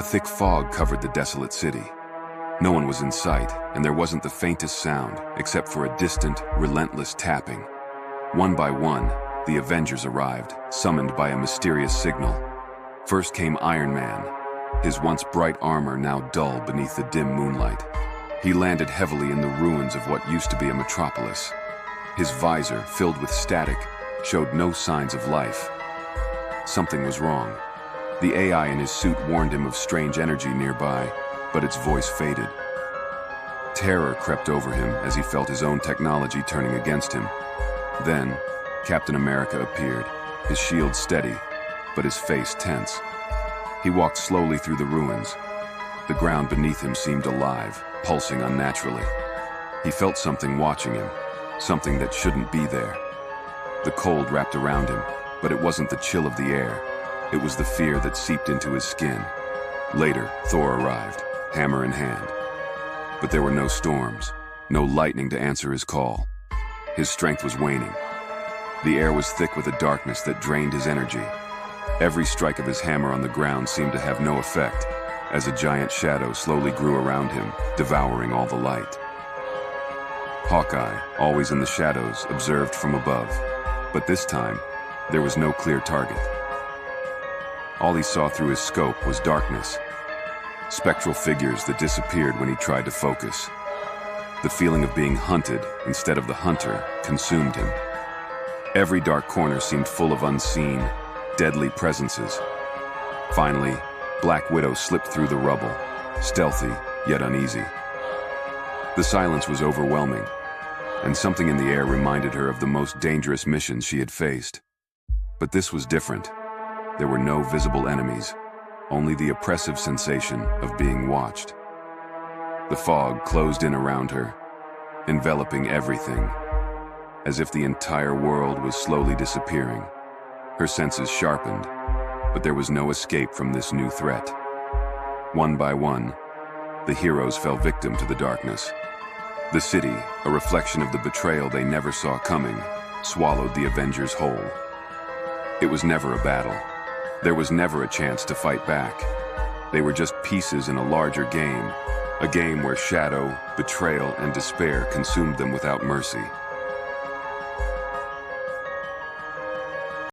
A thick fog covered the desolate city. No one was in sight, and there wasn't the faintest sound, except for a distant, relentless tapping. One by one, the Avengers arrived, summoned by a mysterious signal. First came Iron Man, his once bright armor now dull beneath the dim moonlight. He landed heavily in the ruins of what used to be a metropolis. His visor, filled with static, showed no signs of life. Something was wrong. The AI in his suit warned him of strange energy nearby, but its voice faded. Terror crept over him as he felt his own technology turning against him. Then, Captain America appeared, his shield steady, but his face tense. He walked slowly through the ruins. The ground beneath him seemed alive, pulsing unnaturally. He felt something watching him, something that shouldn't be there. The cold wrapped around him, but it wasn't the chill of the air. It was the fear that seeped into his skin. Later, Thor arrived, hammer in hand. But there were no storms, no lightning to answer his call. His strength was waning. The air was thick with a darkness that drained his energy. Every strike of his hammer on the ground seemed to have no effect, as a giant shadow slowly grew around him, devouring all the light. Hawkeye, always in the shadows, observed from above. But this time, there was no clear target. All he saw through his scope was darkness, spectral figures that disappeared when he tried to focus. The feeling of being hunted instead of the hunter consumed him. Every dark corner seemed full of unseen, deadly presences. Finally, Black Widow slipped through the rubble, stealthy yet uneasy. The silence was overwhelming, and something in the air reminded her of the most dangerous missions she had faced. But this was different. There were no visible enemies, only the oppressive sensation of being watched. The fog closed in around her, enveloping everything, as if the entire world was slowly disappearing. Her senses sharpened, but there was no escape from this new threat. One by one, the heroes fell victim to the darkness. The city, a reflection of the betrayal they never saw coming, swallowed the Avengers whole. It was never a battle. There was never a chance to fight back. They were just pieces in a larger game, a game where shadow, betrayal, and despair consumed them without mercy.